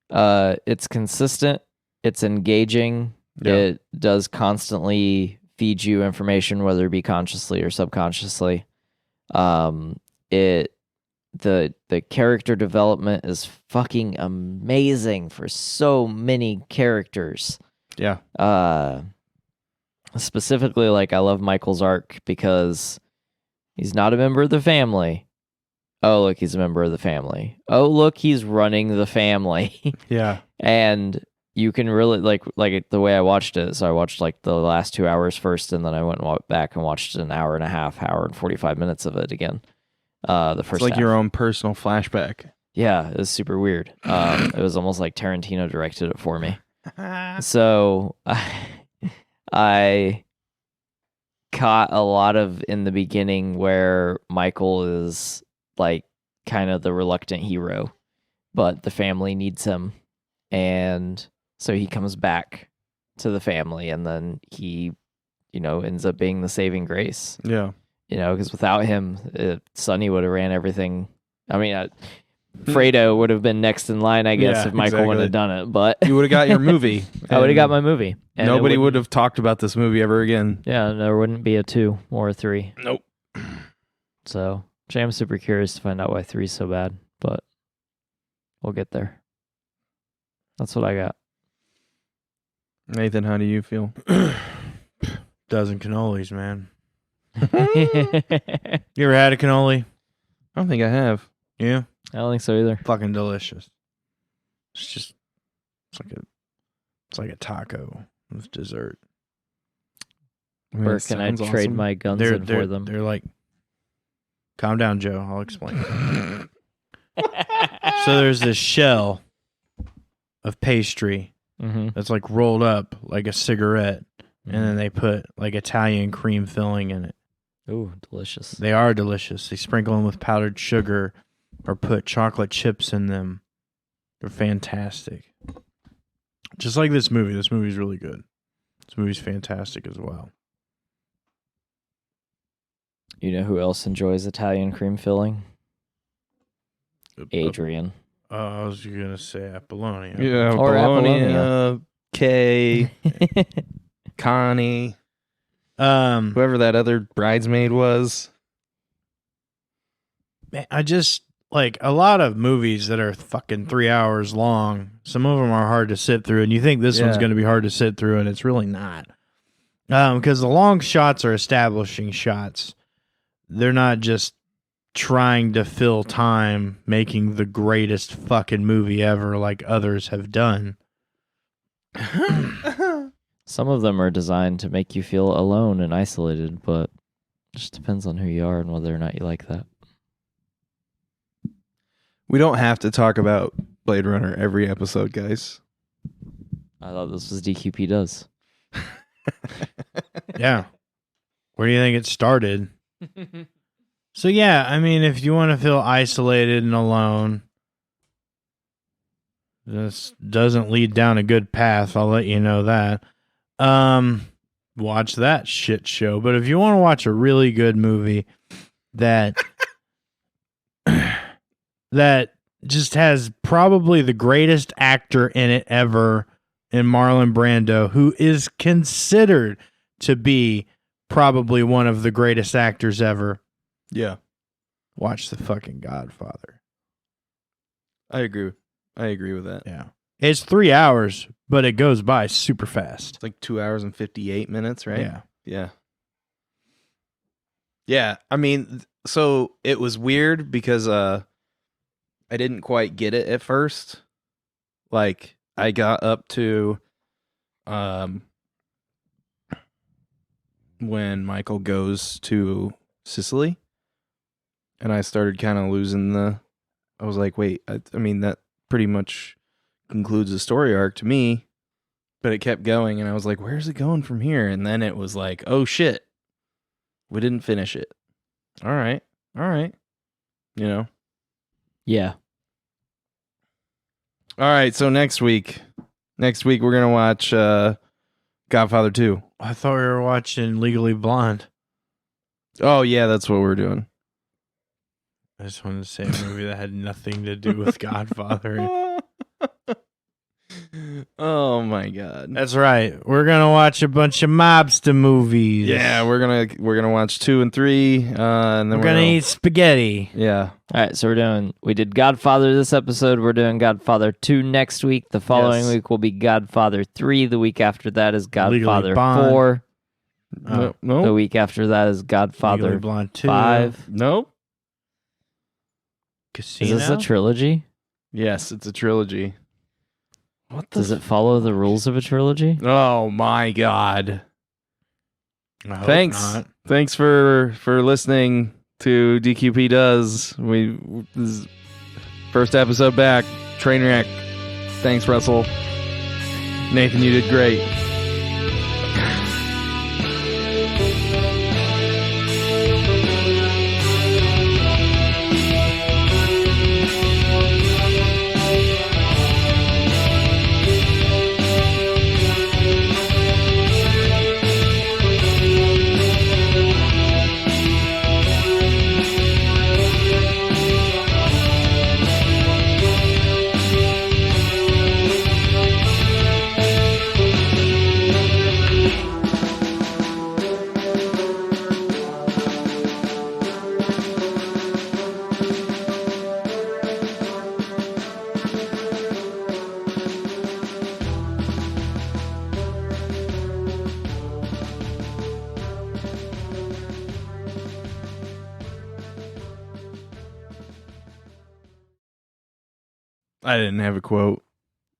[SPEAKER 2] It's consistent. It's engaging. Yeah. It does constantly feed you information, whether it be consciously or subconsciously. The character development is fucking amazing for so many characters.
[SPEAKER 1] Yeah.
[SPEAKER 2] Specifically, like, I love Michael's arc because he's not a member of the family. Oh, look, he's a member of the family. Oh, look, he's running the family.
[SPEAKER 1] Yeah.
[SPEAKER 2] And you can really, like the way I watched it, so I watched like the last 2 hours first, and then I went back and watched an hour and 45 minutes of it again. The first
[SPEAKER 1] it's like
[SPEAKER 2] half. Your
[SPEAKER 1] own personal flashback.
[SPEAKER 2] Yeah, it was super weird. It was almost like Tarantino directed it for me. So I caught a lot of in the beginning where Michael is like kind of the reluctant hero, but the family needs him, and so he comes back to the family, and then he, ends up being the saving grace.
[SPEAKER 1] Yeah.
[SPEAKER 2] Because without him, Sonny would have ran everything. I mean, Fredo would have been next in line, I guess, if Michael wouldn't have done it. But
[SPEAKER 1] you would have got your movie.
[SPEAKER 2] I would have got my movie. And
[SPEAKER 1] nobody would have talked about this movie ever again.
[SPEAKER 2] Yeah, there wouldn't be a 2 or a 3.
[SPEAKER 1] Nope.
[SPEAKER 2] So, I'm super curious to find out why 3 is so bad, but we'll get there. That's what I got.
[SPEAKER 1] Nathan, how do you feel?
[SPEAKER 3] Dozen cannolis, man. You ever had a cannoli?
[SPEAKER 1] I don't think I have.
[SPEAKER 3] Yeah,
[SPEAKER 2] I don't think so either.
[SPEAKER 3] fucking delicious. It's like a taco with dessert.
[SPEAKER 2] Where can I trade my guns in for them?
[SPEAKER 3] They're like, calm down, Joe. I'll explain. So there's this shell of pastry that's like rolled up like a cigarette, and then they put like Italian cream filling in it.
[SPEAKER 2] Ooh, delicious.
[SPEAKER 3] They are delicious. They sprinkle them with powdered sugar or put chocolate chips in them. They're fantastic. Just like this movie. This movie's really good. This movie's fantastic as well.
[SPEAKER 2] You know who else enjoys Italian cream filling? Adrian.
[SPEAKER 3] I was going to say Apollonia.
[SPEAKER 1] Yeah,
[SPEAKER 2] or
[SPEAKER 1] Apollonia. Kay. Connie. Whoever that other bridesmaid was.
[SPEAKER 3] Man, I just, like, a lot of movies that are fucking 3 hours long, some of them are hard to sit through, and you think this one's going to be hard to sit through, and it's really not. Because the long shots are establishing shots. They're not just trying to fill time making the greatest fucking movie ever like others have done.
[SPEAKER 2] Some of them are designed to make you feel alone and isolated, but it just depends on who you are and whether or not you like that.
[SPEAKER 1] We don't have to talk about Blade Runner every episode, guys.
[SPEAKER 2] I thought this was DQP Does.
[SPEAKER 3] Yeah. Where do you think it started? So yeah, I mean, if you want to feel isolated and alone, this doesn't lead down a good path. I'll let you know that. Watch that shit show. But if you want to watch a really good movie that that just has probably the greatest actor in it ever in Marlon Brando, who is considered to be probably one of the greatest actors ever.
[SPEAKER 1] Yeah.
[SPEAKER 3] Watch the fucking Godfather.
[SPEAKER 1] I agree. I agree with that.
[SPEAKER 3] Yeah. It's 3 hours, but it goes by super fast.
[SPEAKER 1] It's like 2 hours and 58 minutes, right?
[SPEAKER 3] Yeah.
[SPEAKER 1] Yeah. Yeah. I mean, so it was weird because I didn't quite get it at first. Like, I got up to when Michael goes to Sicily, and I started kind of losing I was like, wait, I mean, that pretty much concludes the story arc to me, but it kept going, and I was like, where's it going from here? And then it was like, oh shit, we didn't finish it. All right. You know?
[SPEAKER 2] Yeah.
[SPEAKER 1] All right, so next week we're going to watch Godfather 2.
[SPEAKER 3] I thought we were watching Legally Blonde.
[SPEAKER 1] Oh, yeah, that's what we're doing.
[SPEAKER 3] I just wanted to say a movie that had nothing to do with Godfather.
[SPEAKER 1] Oh, my God.
[SPEAKER 3] That's right. We're going to watch a bunch of mobster movies.
[SPEAKER 1] Yeah, we're gonna watch 2 and 3, and then
[SPEAKER 3] we're going to eat spaghetti.
[SPEAKER 1] Yeah.
[SPEAKER 2] All right, so we did Godfather this episode. We're doing Godfather 2 next week. The following week will be Godfather 3. The week after that is Godfather 4.
[SPEAKER 1] No.
[SPEAKER 2] The week after that is Godfather 5.
[SPEAKER 1] Nope.
[SPEAKER 3] Casino?
[SPEAKER 2] Is this a trilogy?
[SPEAKER 1] Yes, it's a trilogy.
[SPEAKER 2] What does it follow the rules of a trilogy?
[SPEAKER 1] Oh my God.
[SPEAKER 3] Thanks.
[SPEAKER 1] Thanks for listening to DQP Does. This is first episode back. Train wreck. Thanks, Russell. Nathan, you did great. I didn't have a quote.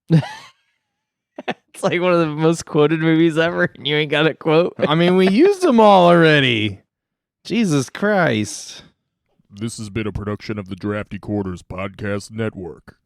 [SPEAKER 2] It's like one of the most quoted movies ever, and you ain't got a quote.
[SPEAKER 1] I mean, we used them all already. Jesus Christ.
[SPEAKER 4] This has been a production of the Drafty Quarters Podcast Network.